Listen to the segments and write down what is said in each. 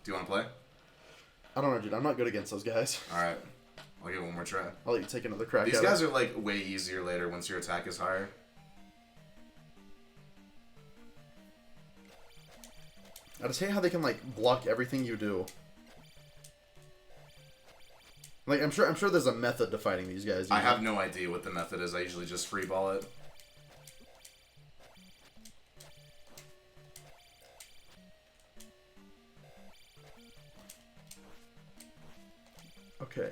Do you want to play? I don't know, dude. I'm not good against those guys. Alright. I'll give it one more try. I'll let you take another crack These at guys it. are, like, way easier later once your attack is higher. I just hate how they can, like, block everything you do. Like, I'm sure there's a method to fighting these guys. I have no idea what the method is. I usually just free ball it. Okay.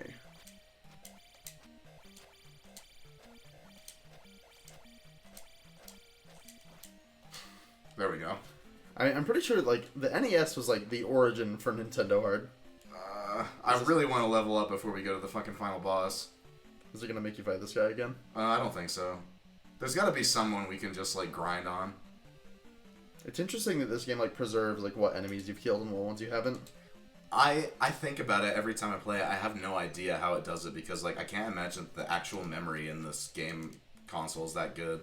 There we go. I'm pretty sure, like, the NES was, like, the origin for Nintendo Hard. I really want to level up before we go to the fucking final boss. Is it gonna make you fight this guy again? I don't think so. There's gotta be someone we can just, like, grind on. It's interesting that this game, like, preserves, like, what enemies you've killed and what ones you haven't. I think about it every time I play it. I have no idea how it does it because, like, I can't imagine the actual memory in this game console is that good.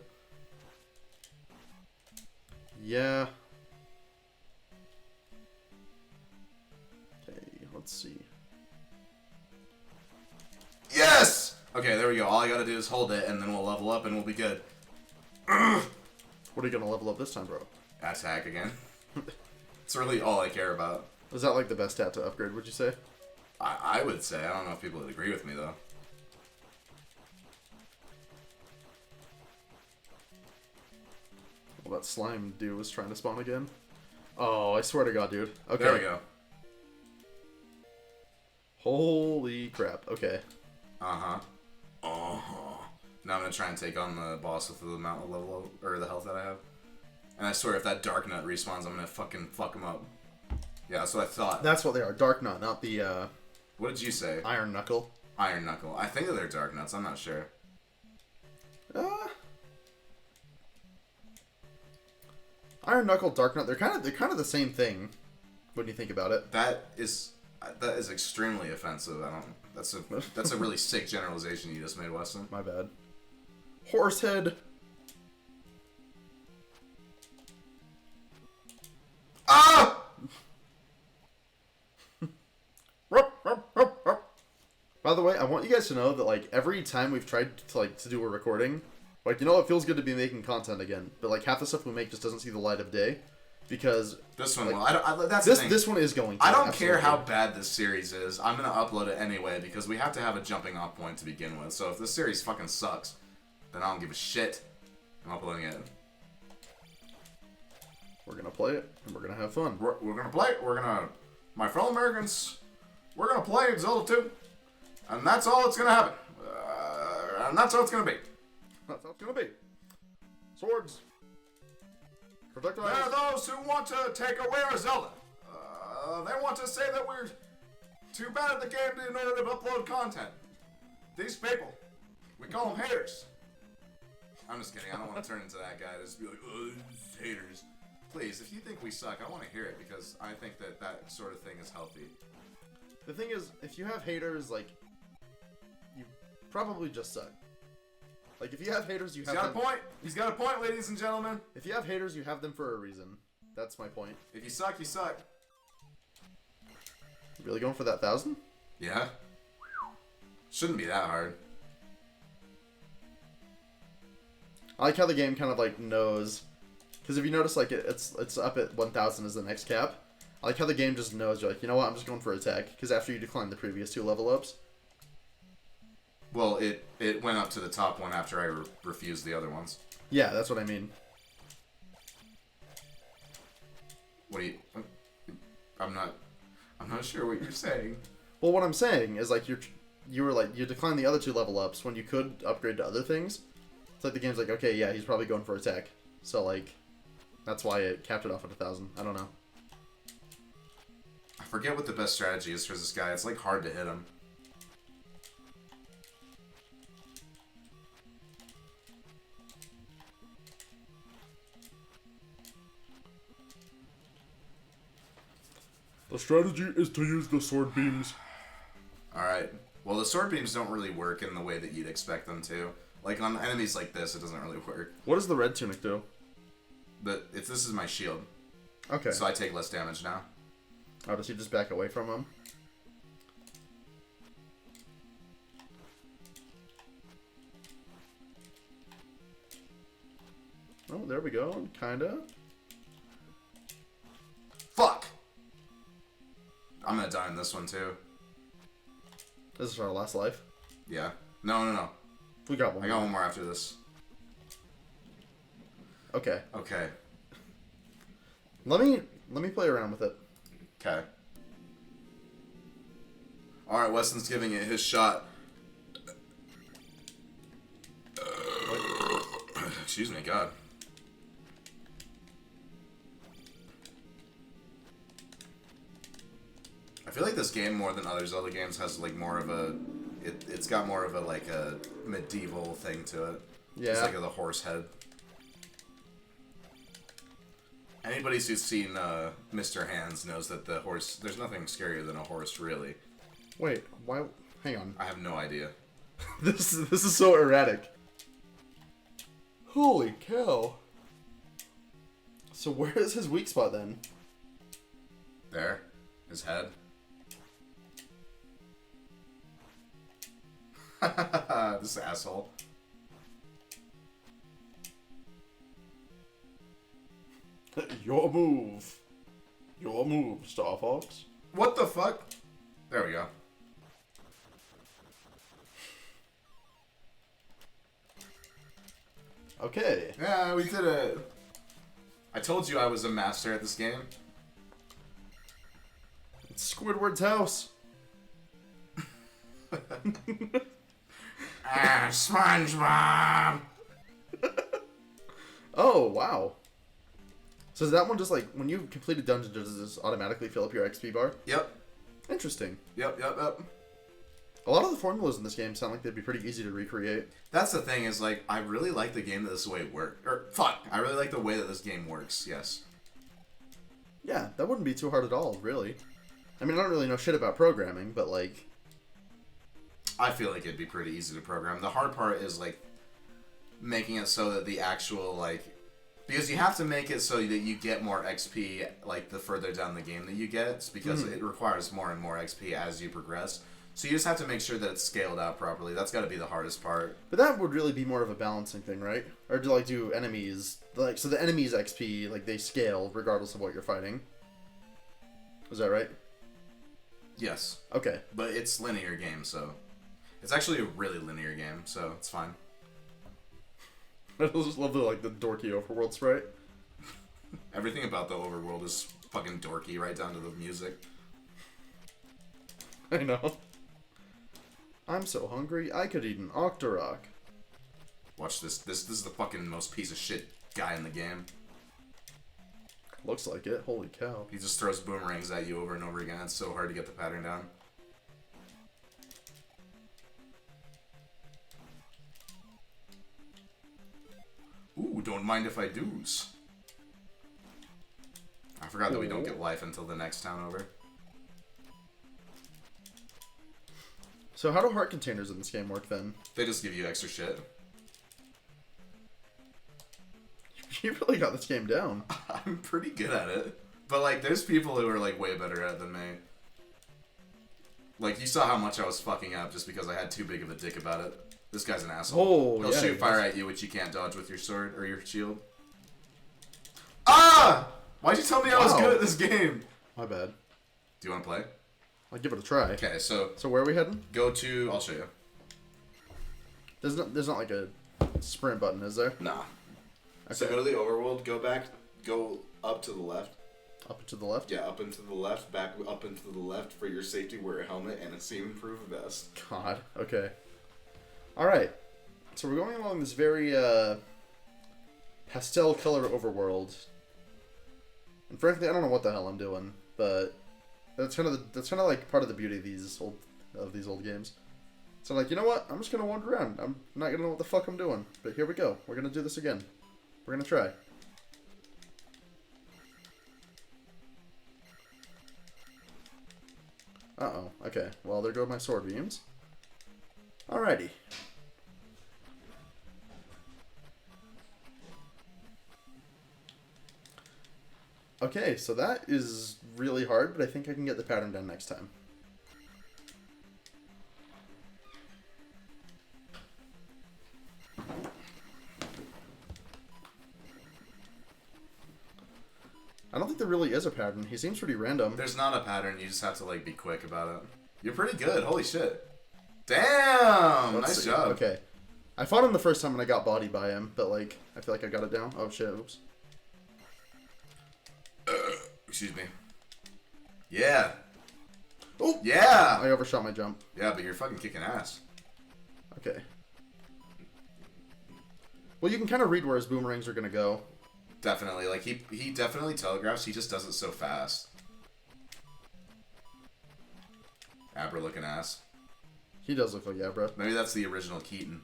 Yeah. Okay, let's see. Yes! Okay, there we go. All I gotta do is hold it, and then we'll level up, and we'll be good. What are you gonna level up this time, bro? Attack again. It's really all I care about. Is that, like, the best stat to upgrade, would you say? I would say. I don't know if people would agree with me, though. Well, that slime dude was trying to spawn again. Oh, I swear to God, dude. Okay. There we go. Holy crap. Okay. Uh-huh. Uh-huh. Now I'm gonna try and take on the boss with the amount of level, or the health that I have. And I swear if that Dark Nut respawns, I'm gonna fucking fuck him up. Yeah, that's what I thought. That's what they are. Dark Nut, not the, What did you say? Iron Knuckle. Iron Knuckle. I think that they're Dark Nuts, I'm not sure. Iron Knuckle, Dark Nut, they're kind of the same thing when you think about it. That is extremely offensive. That's a really sick generalization you just made, Weston. My bad. Horsehead. Ah! By the way, I want you guys to know that, like, every time we've tried to do a recording, like, you know, it feels good to be making content again, but, like, half the stuff we make just doesn't see the light of day because This one like, will. That's the thing. This one is going to. I don't absolutely. care how bad this series is. I'm gonna upload it anyway because we have to have a jumping off point to begin with. So if this series fucking sucks, then I don't give a shit. I'm uploading it. We're gonna play it and we're gonna have fun. We're gonna play it. We're gonna, my fellow Americans, we're gonna play Zelda 2, and that's all it's gonna happen. And that's all it's gonna be. That's how it's gonna be. Swords. Projectiles. There are those who want to take away our Zelda. They want to say that we're too bad at the game in order to upload content. These people, we call them haters. I'm just kidding. I don't want to turn into that guy to just be like, oh, haters. Please, if you think we suck, I want to hear it because I think that that sort of thing is healthy. The thing is, if you have haters, like, you probably just suck. Like, if you have haters, you have them. He's got a point. He's got a point, ladies and gentlemen. If you have haters, you have them for a reason. That's my point. If you suck, you suck. Really going for that 1,000? Yeah. Shouldn't be that hard. I like how the game kind of, like, knows. Because if you notice, like, it's up at 1,000 as the next cap. I like how the game just knows. You're like, you know what, I'm just going for attack. Because after you decline the previous 2 level ups. Well, it went up to the top one after I refused the other ones. Yeah, that's what I mean. What do you... I'm not sure what you're saying. Well, what I'm saying is, like, you decline the other 2 level ups when you could upgrade to other things. It's like the game's like, okay, yeah, he's probably going for attack. So, like, that's why it capped it off at 1,000. I don't know. I forget what the best strategy is for this guy. It's, like, hard to hit him. The strategy is to use the sword beams. Alright. Well, the sword beams don't really work in the way that you'd expect them to. Like, on enemies like this, it doesn't really work. What does the red tunic do? But this is my shield. Okay. So I take less damage now. Oh, does he just back away from him? Oh, there we go. Kinda. Fuck! I'm gonna die in this one too. This is our last life. Yeah. No. We got one. I got one more after this. Okay. Okay. Let me play around with it. Okay. Alright, Weston's giving it his shot. Excuse me, God. I feel like this game, more than other Zelda games, has like more of a... It's got more of a like a medieval thing to it. Yeah. It's like the horse head. Anybody who's seen Mr. Hands knows that the horse... There's nothing scarier than a horse, really. Wait, why... Hang on. I have no idea. This is so erratic. Holy cow. So where is his weak spot then? There. His head. This asshole. Your move. Your move, Star Fox. What the fuck? There we go. Okay. Yeah, we did it. I told you I was a master at this game. It's Squidward's house. SpongeBob! Oh, wow. So is that one just like, when you complete a dungeon, does this automatically fill up your XP bar? Yep. Interesting. Yep. A lot of the formulas in this game sound like they'd be pretty easy to recreate. That's the thing, is like, I really like the game that this way works. I really like the way that this game works, yes. Yeah, that wouldn't be too hard at all, really. I mean, I don't really know shit about programming, but like... I feel like it'd be pretty easy to program. The hard part is like making it so that the actual like, because you have to make it so that you get more XP like the further down the game that you get, because it requires more and more XP as you progress. So you just have to make sure that it's scaled out properly. That's got to be the hardest part. But that would really be more of a balancing thing, right? Or do enemies like, so the enemies XP like they scale regardless of what you're fighting? Was that right? Yes. Okay. But it's linear game, so it's actually a really linear game, so it's fine. I just love the dorky overworld sprite. Everything about the overworld is fucking dorky, right down to the music. I know. I'm so hungry, I could eat an Octorok. Watch this. This is the fucking most piece of shit guy in the game. Looks like it. Holy cow. He just throws boomerangs at you over and over again. It's so hard to get the pattern down. Ooh, don't mind if I do's. I forgot that we don't get life until the next town over. So how do heart containers in this game work then? They just give you extra shit. You really got this game down. I'm pretty good at it. But, like, there's people who are, like, way better at it than me. Like, you saw how much I was fucking up just because I had too big of a dick about it. This guy's an asshole. Oh, He'll yeah, shoot he fire does. at you, which you can't dodge with your sword or your shield. Ah! Why'd you tell me I was Wow. good at this game? My bad. Do you want to play? I'll give it a try. Okay, so So where are we heading? go to... I'll show you. There's not like a sprint button, is there? Nah. Okay. So go to the overworld, go up to the left. Up and to the left? Yeah, up and to the left, back up and to the left. For your safety, wear a helmet and a seam-proof vest. God. Okay. Alright. So we're going along this very, pastel color overworld. And frankly, I don't know what the hell I'm doing, but that's kind of like part of the beauty of these old games. So like, you know what? I'm just gonna wander around. I'm not gonna know what the fuck I'm doing. But here we go. We're gonna do this again. We're gonna try. Uh-oh. Okay. Well, there go my sword beams. Alrighty. Okay, so that is really hard, but I think I can get the pattern down next time. I don't think there really is a pattern. He seems pretty random. There's not a pattern. You just have to like be quick about it. You're pretty good. Holy shit. Damn! Nice job. Okay. I fought him the first time and I got bodied by him, but like, I feel like I got it down. Oh shit, oops. Excuse me. Yeah. Oh! Yeah! I overshot my jump. Yeah, but you're fucking kicking ass. Okay. Well, you can kind of read where his boomerangs are going to go. Definitely. Like, he definitely telegraphs. He just does it so fast. Abra looking ass. He does look like Abra. Maybe that's the original Keaton.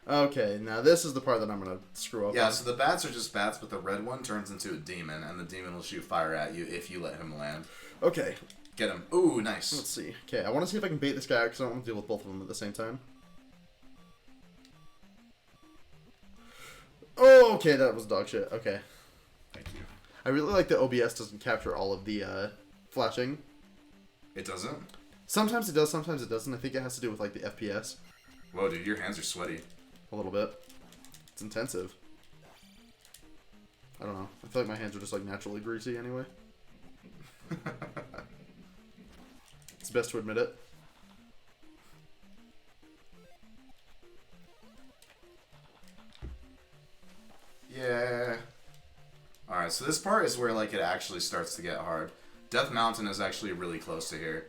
Okay, now this is the part that I'm going to screw up Yeah, on. so the bats are just bats, but the red one turns into a demon, and the demon will shoot fire at you if you let him land. Okay. Get him. Ooh, nice. Let's see. Okay, I want to see if I can bait this guy out because I don't want to deal with both of them at the same time. Oh, okay, that was dog shit. Okay. Thank you. I really like that OBS doesn't capture all of the flashing. It doesn't? Sometimes it does, sometimes it doesn't. I think it has to do with like the FPS. Whoa, dude, your hands are sweaty. A little bit. It's intensive. I don't know. I feel like my hands are just like naturally greasy anyway. It's best to admit it. Yeah. Alright, so this part is where like it actually starts to get hard. Death Mountain is actually really close to here.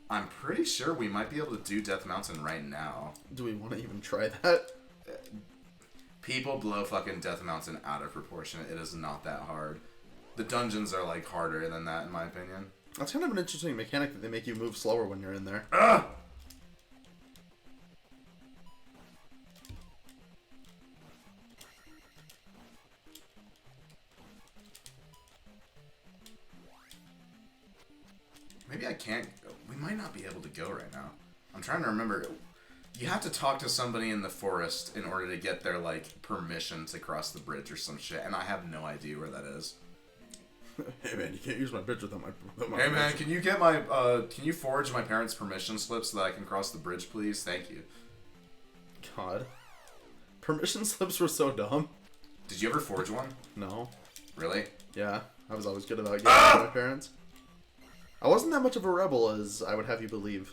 I'm pretty sure we might be able to do Death Mountain right now. Do we want to even try that? People blow fucking Death Mountain out of proportion. It is not that hard. The dungeons are like harder than that in my opinion. That's kind of an interesting mechanic that they make you move slower when you're in there. Ugh! Maybe I can't. We might not be able to go right now. I'm trying to remember. You have to talk to somebody in the forest in order to get their, like, permission to cross the bridge or some shit, and I have no idea where that is. Hey man, you can't use my bridge without my Hey man, can you get my, can you forge my parents' permission slip so that I can cross the bridge, please? Thank you. God. Permission slips were so dumb. Did you ever forge one? No. Really? Yeah, I was always good about getting to my parents. I wasn't that much of a rebel as I would have you believe.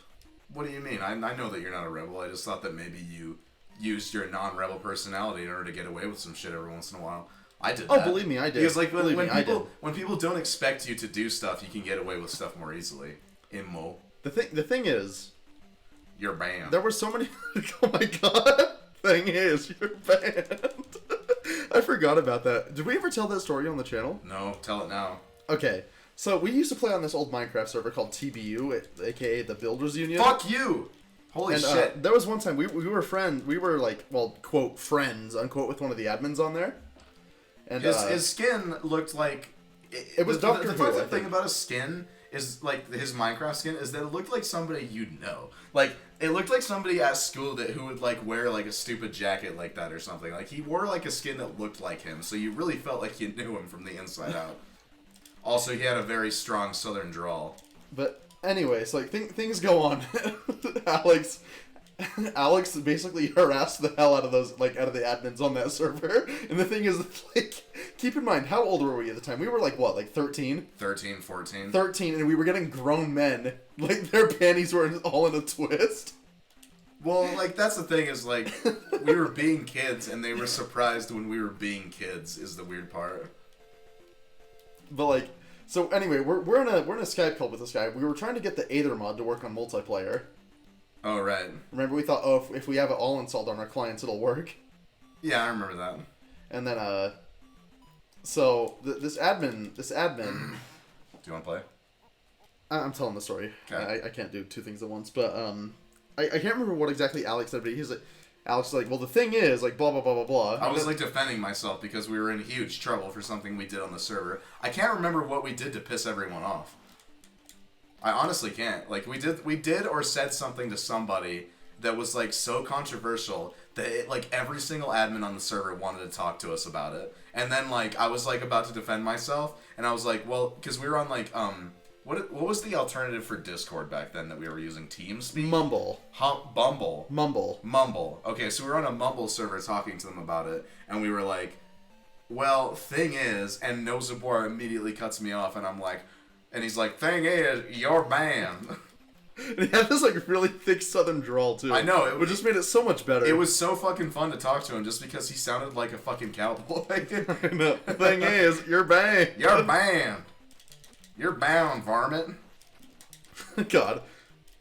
What do you mean? I know that you're not a rebel. I just thought that maybe you used your non-rebel personality in order to get away with some shit every once in a while. I did that. Oh, believe me, I did. Because like when people don't expect you to do stuff, you can get away with stuff more easily. Immo. The thing is, you're banned. there were so many. Oh my god! Thing is, you're banned. I forgot about that. Did we ever tell that story on the channel? No, tell it now. Okay, so we used to play on this old Minecraft server called TBU, aka the Builders Union. Fuck you! Holy shit! There was one time we were like, well, quote friends unquote with one of the admins on there. And his skin looked like it was Doctor Who. The funny thing about his skin is like his Minecraft skin is that it looked like somebody you'd know. Like it looked like somebody at school who would like wear like a stupid jacket like that or something. Like he wore like a skin that looked like him, so you really felt like you knew him from the inside out. Also, he had a very strong southern drawl. But anyways, like things go on. Alex basically harassed the hell out of out of the admins on that server. And the thing is, like, keep in mind, how old were we at the time? We were like, what, like 13? 13, 14. 13, and we were getting grown men. Like, their panties were all in a twist. Well, like, that's the thing is, like, we were being kids, and they were surprised when we were being kids, is the weird part. But, like, so anyway, we're in a Skype call with this guy. We were trying to get the Aether mod to work on multiplayer. Oh, right. Remember, we thought, oh, if we have it all installed on our clients, it'll work. Yeah, I remember that. And then, so, this admin... Do you want to play? I'm telling the story. Okay. I can't do two things at once, but, I can't remember what exactly Alex said, but he's like... Alex is like, well, the thing is, like, blah, blah, blah, blah, blah. I was, like, defending myself because we were in huge trouble for something we did on the server. I can't remember what we did to piss everyone off. I honestly can't. Like, we did or said something to somebody, that was like so controversial that it, like every single admin on the server wanted to talk to us about it. And then like I was like about to defend myself, and I was like, well, because we were on like what was the alternative for Discord back then that we were using? TeamSpeak? Mumble. Bumble. Mumble. Okay, so we were on a Mumble server talking to them about it, and we were like, well, thing is, and Nozabor immediately cuts me off, and I'm like, and he's like, thing is, you're banned. And he had this like really thick Southern drawl too. I know, which just made it so much better. It was so fucking fun to talk to him just because he sounded like a fucking cowboy. No, the thing is, you're banned. You're banned. You're bound, varmint. God,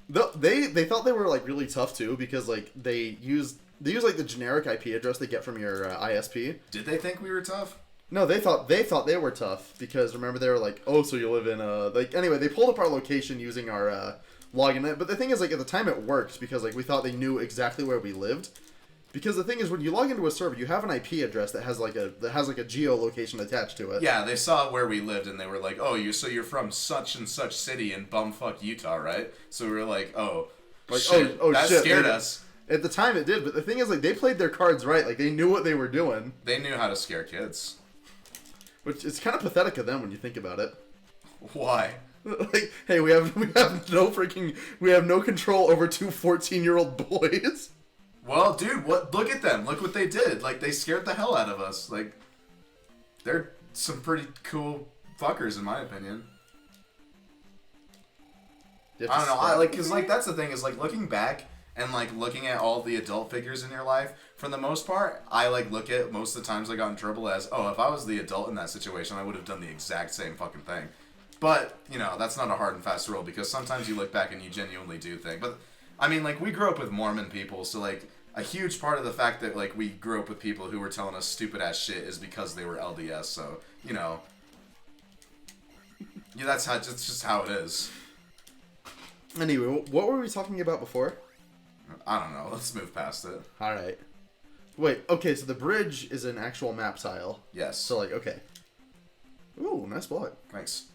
they thought they were like really tough too because like they use like the generic IP address they get from your ISP. Did they think we were tough? No, they thought they were tough because remember they were like, oh, so you live in like anyway they pulled up our location using our login. But the thing is like at the time it worked because like we thought they knew exactly where we lived. Because the thing is, when you log into a server, you have an IP address that has like a geolocation attached to it. Yeah, they saw where we lived and they were like, "Oh, you're from such and such city in bumfuck Utah, right?" So we were like, "Oh, like, shit, that shit. scared us." At the time, it did, but the thing is, like, they played their cards right. Like, they knew what they were doing. They knew how to scare kids. Which is kind of pathetic of them when you think about it. Why? Like, hey, we have no control over two 14-year-old boys. Well, dude, look at them. Look what they did. Like, they scared the hell out of us. Like, they're some pretty cool fuckers, in my opinion. I don't know. Because, like, that's the thing, is, like, looking back and, like, looking at all the adult figures in your life, for the most part, I, like, look at most of the times I got in trouble as, oh, if I was the adult in that situation, I would have done the exact same fucking thing. But, you know, that's not a hard and fast rule, because sometimes you look back and you genuinely do think. But, I mean, like, we grew up with Mormon people, so, like, a huge part of the fact that, like, we grew up with people who were telling us stupid-ass shit is because they were LDS, so, you know. Yeah, that's just how it is. Anyway, what were we talking about before? I don't know. Let's move past it. Alright. Wait, okay, so the bridge is an actual map tile. Yes. So, like, okay. Ooh, nice block. Thanks.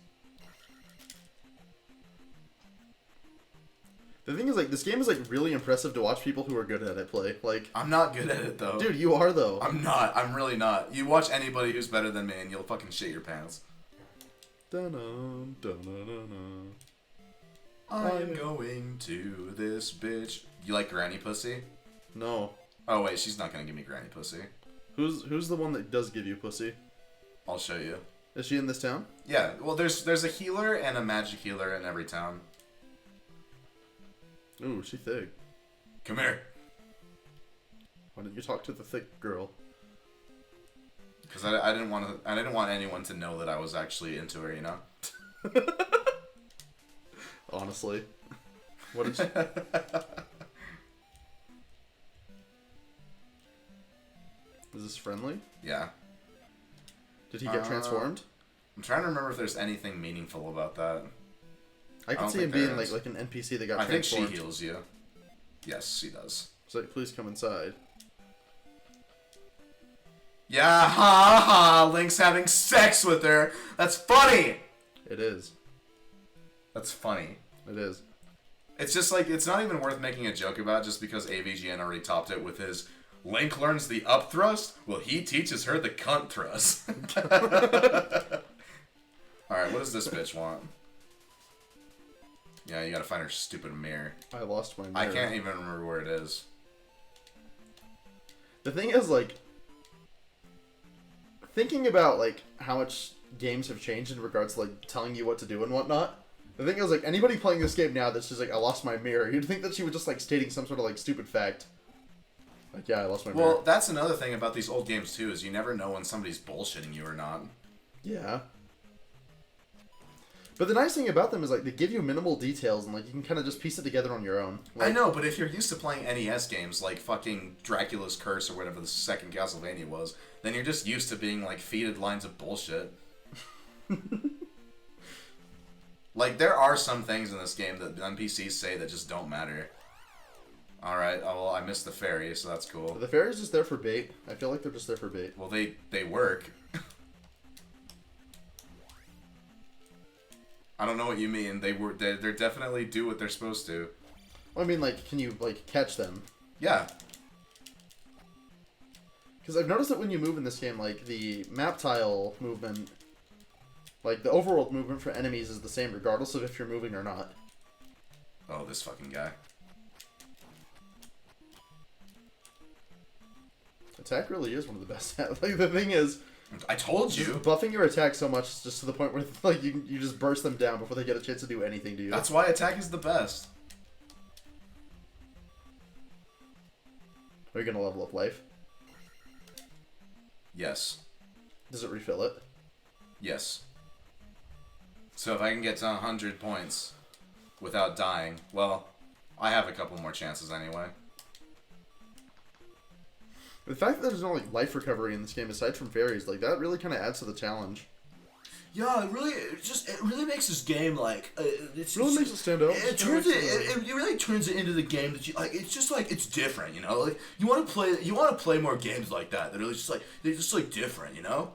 The thing is, like, this game is, like, really impressive to watch people who are good at it play. Like, I'm not good at it, though. Dude, you are, though. I'm not. I'm really not. You watch anybody who's better than me and you'll fucking shit your pants. Dun-dun, dun-dun-dun-dun. I'm going to this bitch. You like granny pussy? No. Oh, wait, she's not gonna give me granny pussy. Who's the one that does give you pussy? I'll show you. Is she in this town? Yeah, well, there's a healer and a magic healer in every town. Ooh, she thick. Come here. Why didn't you talk to the thick girl? Because I didn't want anyone to know that I was actually into her, you know? Honestly. What did she... Is this friendly? Yeah. Did he get transformed? I'm trying to remember if there's anything meaningful about that. I can see him being like an NPC that got transformed. I think she heals you. Yes, she does. It's like, please come inside. Yeah, ha ha! Link's having sex with her. That's funny. It is. That's funny. It is. It's just like, it's not even worth making a joke about just because AVGN already topped it with his Link learns the up thrust. Well, he teaches her the cunt thrust. Alright, what does this bitch want? Yeah, you gotta find her stupid mirror. I lost my mirror. I can't even remember where it is. The thing is, like, thinking about, like, how much games have changed in regards to, like, telling you what to do and whatnot. The thing is, like, anybody playing this game now that's just like, I lost my mirror, you'd think that she was just, like, stating some sort of, like, stupid fact. Like, yeah, I lost my mirror. Well, that's another thing about these old games, too, is you never know when somebody's bullshitting you or not. Yeah. But the nice thing about them is, like, they give you minimal details, and, like, you can kind of just piece it together on your own. Like, I know, but if you're used to playing NES games, like fucking Dracula's Curse or whatever the second Castlevania was, then you're just used to being, like, feeded lines of bullshit. Like, there are some things in this game that the NPCs say that just don't matter. Alright, oh, well, I missed the fairy, so that's cool. The fairy's just there for bait. I feel like they're just there for bait. Well, they work. I don't know what you mean. They're definitely do what they're supposed to. I mean, like, can you, like, catch them? Yeah. Because I've noticed that when you move in this game, like, the map tile movement, like, the overworld movement for enemies is the same regardless of if you're moving or not. Oh, this fucking guy. Attack really is one of the best. Like, the thing is... I told you. Buffing your attack so much just to the point where, like, you just burst them down before they get a chance to do anything to you. That's why attack is the best. Are you going to level up life? Yes. Does it refill it? Yes. So if I can get to 100 points without dying, well, I have a couple more chances anyway. The fact that there's no like life recovery in this game aside from fairies, like that really kind of adds to the challenge. Yeah, it really makes this game like It really makes it stand out. It really turns it into the game that you like. It's just like it's different, you know. Like you want to play more games like that that are just like they're just like different, you know.